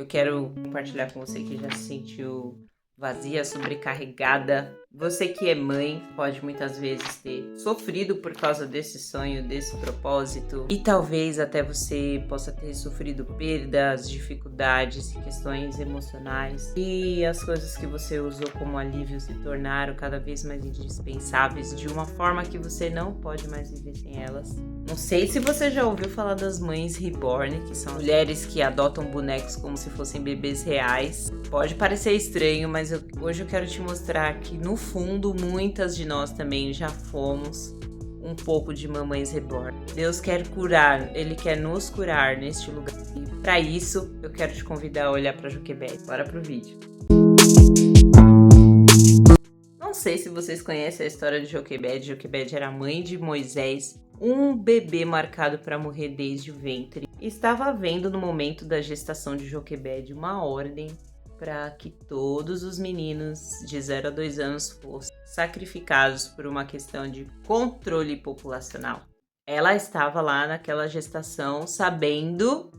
quero compartilhar com você que já se sentiu vazia, sobrecarregada. Você que é mãe pode muitas vezes ter sofrido por causa desse sonho, desse propósito. E talvez até você possa ter sofrido perdas, dificuldades, questões emocionais. E as coisas que você usou como alívio se tornaram cada vez mais indispensáveis de uma forma que você não pode mais viver sem elas. Não sei se você já ouviu falar das mães reborn, que são mulheres que adotam bonecos como se fossem bebês reais. Pode parecer estranho, mas hoje eu quero te mostrar que no fundo muitas de nós também já fomos um pouco de mamães reborn. Deus quer curar, Ele quer nos curar neste lugar. E para isso eu quero te convidar a olhar para Joquebede. Bora pro vídeo. Não sei se vocês conhecem a história de Joquebede. Joquebede era mãe de Moisés, um bebê marcado para morrer desde o ventre. Estava havendo no momento da gestação de Joquebede uma ordem para que todos os meninos de 0 a 2 anos fossem sacrificados por uma questão de controle populacional. Ela estava lá naquela gestação sabendo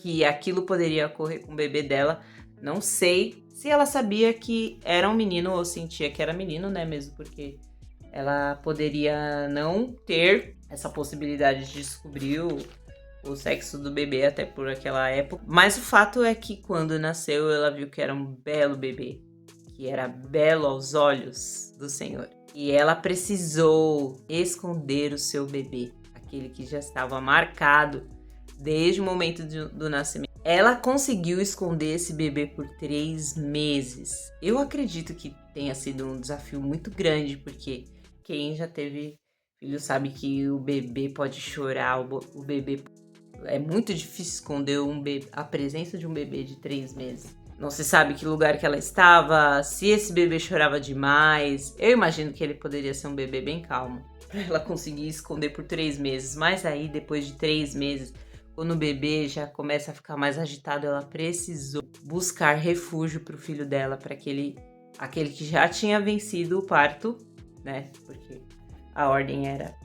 que aquilo poderia ocorrer com o bebê dela. Não sei se ela sabia que era um menino ou sentia que era menino, né? Mesmo porque ela poderia não ter essa possibilidade de descobrir o sexo do bebê até por aquela época. Mas o fato é que quando nasceu, ela viu que era um belo bebê, que era belo aos olhos do Senhor. E ela precisou esconder o seu bebê, aquele que já estava marcado desde o momento do nascimento. Ela conseguiu esconder esse bebê por 3 meses. Eu acredito que tenha sido um desafio muito grande, porque quem já teve filho sabe que o bebê pode chorar, o bebê... É muito difícil esconder a presença de um bebê de 3 meses. Não se sabe que lugar que ela estava, se esse bebê chorava demais. Eu imagino que ele poderia ser um bebê bem calmo, para ela conseguir esconder por 3 meses. Mas aí, depois de 3 meses, quando o bebê já começa a ficar mais agitado, ela precisou buscar refúgio para o filho dela, para aquele que já tinha vencido o parto, né? Porque a ordem era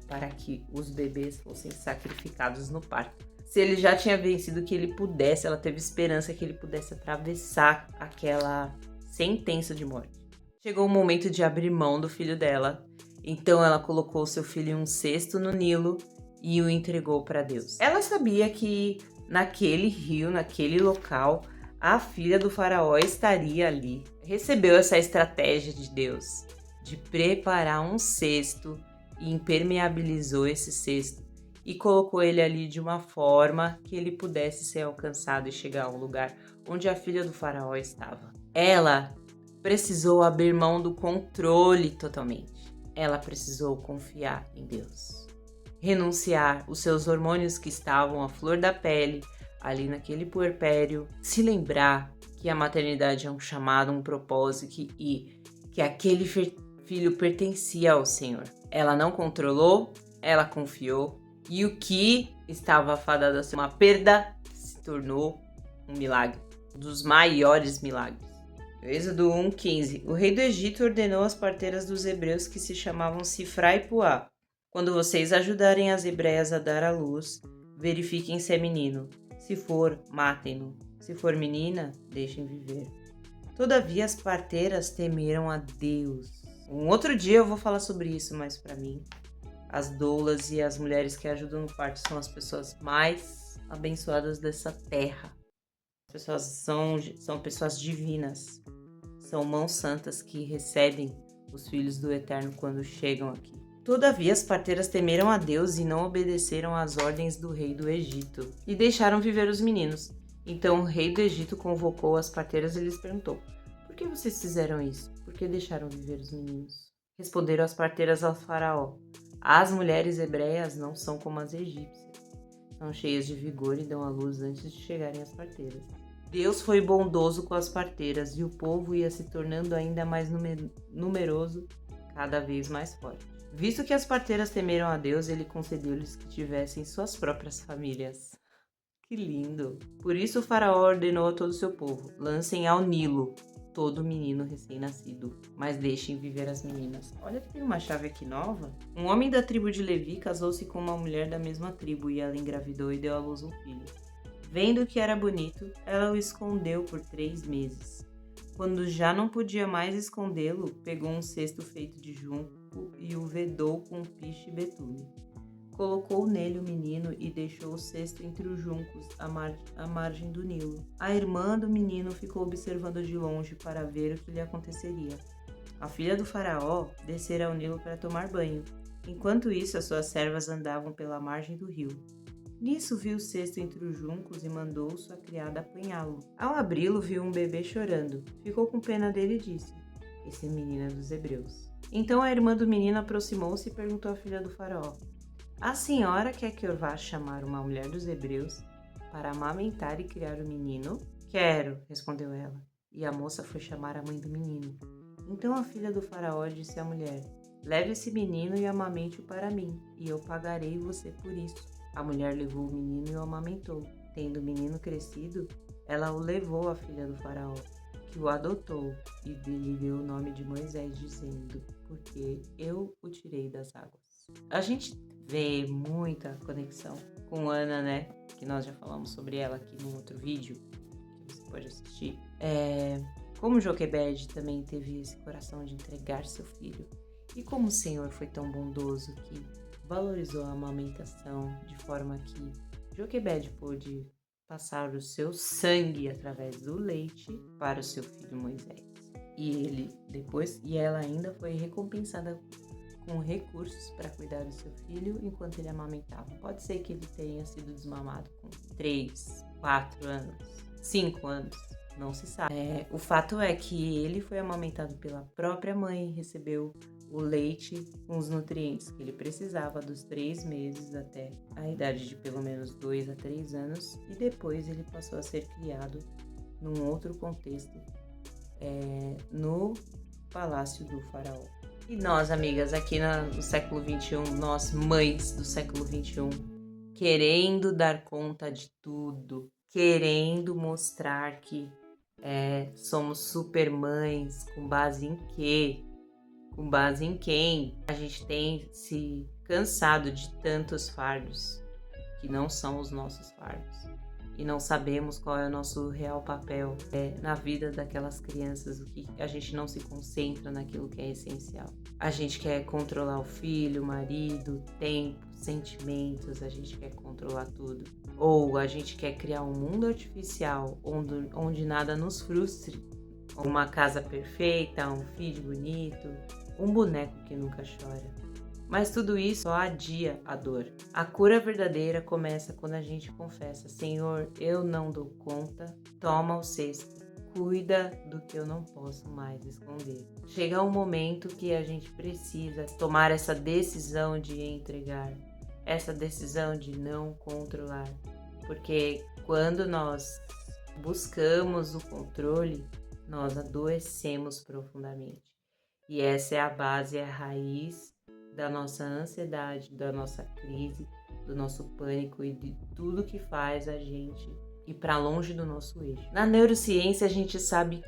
para que os bebês fossem sacrificados no parto. Se ele já tinha vencido, que ele pudesse, ela teve esperança que ele pudesse atravessar aquela sentença de morte. Chegou o momento de abrir mão do filho dela, então ela colocou o seu filho em um cesto no Nilo e o entregou para Deus. Ela sabia que naquele rio, naquele local, a filha do faraó estaria ali. Recebeu essa estratégia de Deus, de preparar um cesto, e impermeabilizou esse cesto e colocou ele ali de uma forma que ele pudesse ser alcançado e chegar ao lugar onde a filha do faraó estava. Ela precisou abrir mão do controle totalmente. Ela precisou confiar em Deus. Renunciar os seus hormônios que estavam à flor da pele, ali naquele puerpério. Se lembrar que a maternidade é um chamado, um propósito e que aquele filho pertencia ao Senhor. Ela não controlou, ela confiou, e o que estava fadado a ser uma perda se tornou um milagre, um dos maiores milagres. Êxodo 1:15. O rei do Egito ordenou às parteiras dos hebreus que se chamavam Sifra e Puá: quando vocês ajudarem as hebreias a dar à luz, verifiquem se é menino. Se for, matem-no. Se for menina, deixem viver. Todavia as parteiras temeram a Deus. Um outro dia eu vou falar sobre isso, mas para mim, as doulas e as mulheres que ajudam no parto são as pessoas mais abençoadas dessa terra. As pessoas são pessoas divinas, são mãos santas que recebem os filhos do Eterno quando chegam aqui. Todavia as parteiras temeram a Deus e não obedeceram às ordens do rei do Egito e deixaram viver os meninos. Então o rei do Egito convocou as parteiras e lhes perguntou: por que vocês fizeram isso? Por que deixaram viver os meninos? Responderam as parteiras ao faraó: as mulheres hebreias não são como as egípcias. São cheias de vigor e dão à luz antes de chegarem as parteiras. Deus foi bondoso com as parteiras e o povo ia se tornando ainda mais numeroso, cada vez mais forte. Visto que as parteiras temeram a Deus, ele concedeu-lhes que tivessem suas próprias famílias. Que lindo! Por isso o faraó ordenou a todo o seu povo: lancem ao Nilo todo menino recém-nascido, mas deixem viver as meninas. Olha que tem uma chave aqui nova. Um homem da tribo de Levi casou-se com uma mulher da mesma tribo e ela engravidou e deu à luz um filho. Vendo que era bonito, ela o escondeu por 3 meses. Quando já não podia mais escondê-lo, pegou um cesto feito de junco e o vedou com piche e betume. Colocou nele o menino e deixou o cesto entre os juncos, à margem do Nilo. A irmã do menino ficou observando de longe para ver o que lhe aconteceria. A filha do faraó descera ao Nilo para tomar banho. Enquanto isso, as suas servas andavam pela margem do rio. Nisso viu o cesto entre os juncos e mandou sua criada apanhá-lo. Ao abri-lo, viu um bebê chorando. Ficou com pena dele e disse: "Esse menino é dos hebreus." Então a irmã do menino aproximou-se e perguntou à filha do faraó: "A senhora quer que eu vá chamar uma mulher dos hebreus para amamentar e criar o menino?" "Quero", respondeu ela. E a moça foi chamar a mãe do menino. Então a filha do faraó disse à mulher: "Leve esse menino e amamente-o para mim, e eu pagarei você por isso." A mulher levou o menino e o amamentou. Tendo o menino crescido, ela o levou à filha do faraó, que o adotou e lhe deu o nome de Moisés, dizendo: "Porque eu o tirei das águas." A gente vê muita conexão com Ana, né? Que nós já falamos sobre ela aqui no outro vídeo, que você pode assistir. Como Joquebede também teve esse coração de entregar seu filho. E como o Senhor foi tão bondoso que valorizou a amamentação de forma que Joquebede pôde passar o seu sangue através do leite para o seu filho Moisés. E ela ainda foi recompensada com recursos para cuidar do seu filho enquanto ele amamentava. Pode ser que ele tenha sido desmamado com 3, 4 anos, 5 anos, não se sabe. O fato é que ele foi amamentado pela própria mãe, recebeu o leite com os nutrientes que ele precisava dos 3 meses até a idade de pelo menos 2 a 3 anos, e depois ele passou a ser criado num outro contexto, no palácio do faraó. E nós, amigas, aqui no século XXI, nós mães do século XXI, querendo dar conta de tudo, querendo mostrar que somos super mães, com base em quê? Com base em quem? A gente tem se cansado de tantos fardos que não são os nossos fardos. E não sabemos qual é o nosso real papel na vida daquelas crianças, o que a gente não se concentra naquilo que é essencial. A gente quer controlar o filho, o marido, o tempo, sentimentos, a gente quer controlar tudo. Ou a gente quer criar um mundo artificial onde nada nos frustre. Uma casa perfeita, um filho bonito, um boneco que nunca chora. Mas tudo isso só adia a dor. A cura verdadeira começa quando a gente confessa: "Senhor, eu não dou conta, toma o cesto, cuida do que eu não posso mais esconder." Chega um momento que a gente precisa tomar essa decisão de entregar, essa decisão de não controlar. Porque quando nós buscamos o controle, nós adoecemos profundamente. E essa é a base, é a raiz da nossa ansiedade, da nossa crise, do nosso pânico e de tudo que faz a gente ir para longe do nosso eixo. Na neurociência, a gente sabe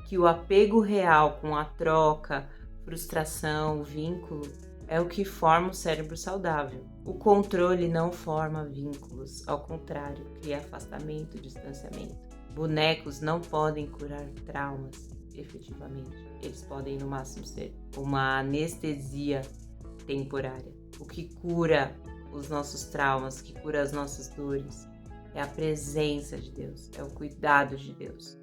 que o apego real com a troca, frustração, o vínculo, é o que forma o cérebro saudável. O controle não forma vínculos, ao contrário, cria afastamento, distanciamento. Bonecos não podem curar traumas, efetivamente. Eles podem, no máximo, ser uma anestesia temporária. O que cura os nossos traumas, que cura as nossas dores, é a presença de Deus, é o cuidado de Deus,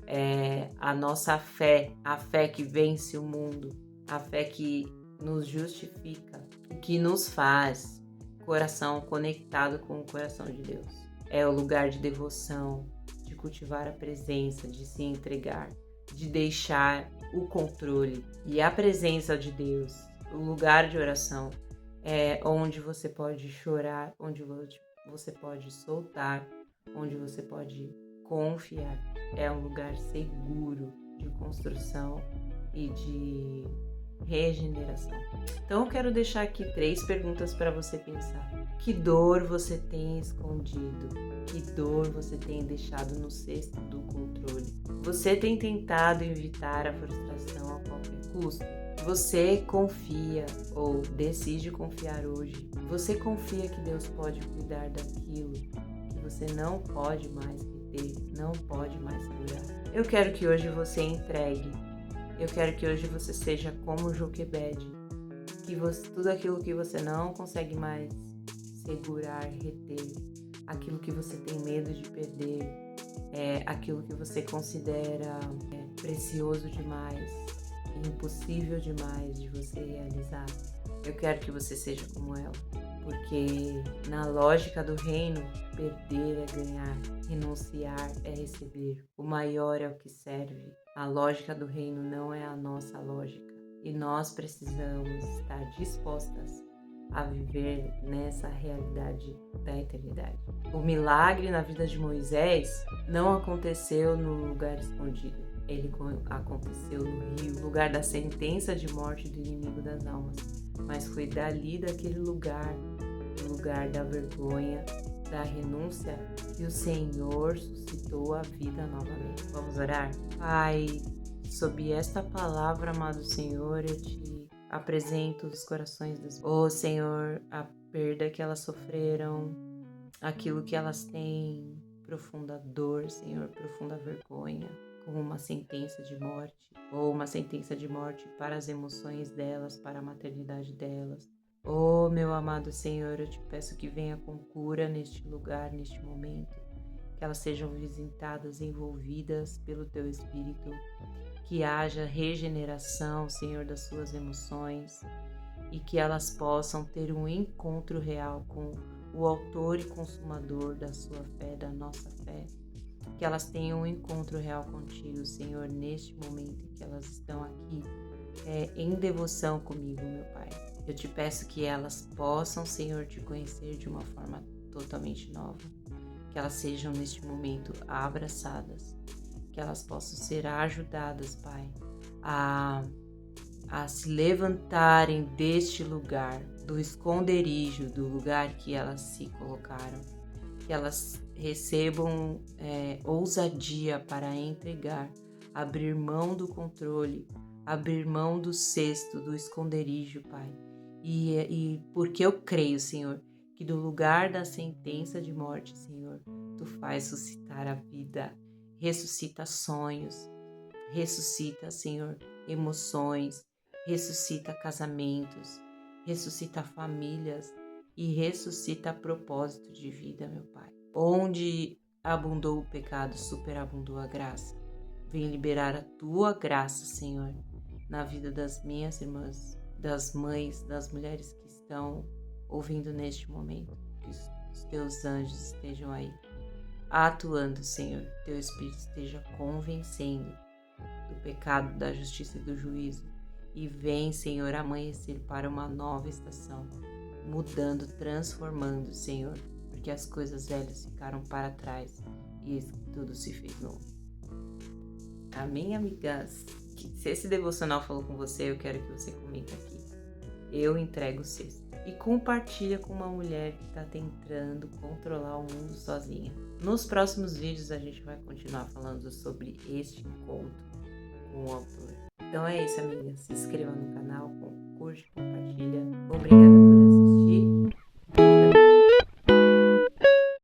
é a nossa fé, a fé que vence o mundo, a fé que nos justifica, o que nos faz coração conectado com o coração de Deus. É o lugar de devoção, de cultivar a presença, de se entregar, de deixar o controle. E a presença de Deus, o lugar de oração, é onde você pode chorar, onde você pode soltar, onde você pode confiar. É um lugar seguro de construção e de regeneração. Então eu quero deixar aqui 3 perguntas para você pensar. Que dor você tem escondido? Que dor você tem deixado no cesto do controle? Você tem tentado evitar a frustração a qualquer custo? Você confia ou decide confiar hoje? Você confia que Deus pode cuidar daquilo que você não pode mais reter, não pode mais segurar. Eu quero que hoje você entregue. Eu quero que hoje você seja como Joquebede, que tudo aquilo que você não consegue mais segurar, reter, aquilo que você tem medo de perder, aquilo que você considera precioso demais, impossível demais de você realizar. Eu quero que você seja como ela, porque na lógica do reino, perder é ganhar, renunciar é receber, o maior é o que serve. A lógica do reino não é a nossa lógica e nós precisamos estar dispostas a viver nessa realidade da eternidade. O milagre na vida de Moisés não aconteceu no lugar escondido. Ele aconteceu no rio, lugar da sentença de morte do inimigo das almas. Mas foi dali, daquele lugar, do lugar da vergonha, da renúncia, que o Senhor suscitou a vida novamente. Vamos orar? Pai, sob esta palavra, amado Senhor, eu te apresento os corações das... Oh, Senhor, a perda que elas sofreram, aquilo que elas têm, profunda dor, Senhor, profunda vergonha, como uma sentença de morte, ou uma sentença de morte para as emoções delas, para a maternidade delas. Oh, meu amado Senhor, eu te peço que venha com cura neste lugar, neste momento, que elas sejam visitadas, envolvidas pelo Teu Espírito, que haja regeneração, Senhor, das suas emoções e que elas possam ter um encontro real com o autor e consumador da sua fé, da nossa fé. Que elas tenham um encontro real contigo, Senhor, neste momento em que elas estão aqui em devoção comigo, meu Pai. Eu te peço que elas possam, Senhor, te conhecer de uma forma totalmente nova. Que elas sejam neste momento abraçadas. Que elas possam ser ajudadas, Pai, a se levantarem deste lugar, do esconderijo, do lugar que elas se colocaram. Que elas recebam ousadia para entregar, abrir mão do controle, abrir mão do cesto, do esconderijo, Pai. E porque eu creio, Senhor, que do lugar da sentença de morte, Senhor, Tu faz suscitar a vida, ressuscita sonhos, ressuscita, Senhor, emoções, ressuscita casamentos, ressuscita famílias, e ressuscita propósito de vida, meu Pai. Onde abundou o pecado, superabundou a graça. Vem liberar a Tua graça, Senhor, na vida das minhas irmãs, das mães, das mulheres que estão ouvindo neste momento. Que os Teus anjos estejam aí, atuando, Senhor. Teu Espírito esteja convencendo do pecado, da justiça e do juízo. E vem, Senhor, amanhecer para uma nova estação. Mudando, transformando, Senhor, porque as coisas velhas ficaram para trás e tudo se fez novo. Amém, amigas? Se esse devocional falou com você, eu quero que você comente aqui. Eu entrego o cesto. E compartilha com uma mulher que está tentando controlar o mundo sozinha. Nos próximos vídeos a gente vai continuar falando sobre este encontro com o autor. Então é isso, amigas. Se inscreva no canal, curte, compartilha. Obrigada.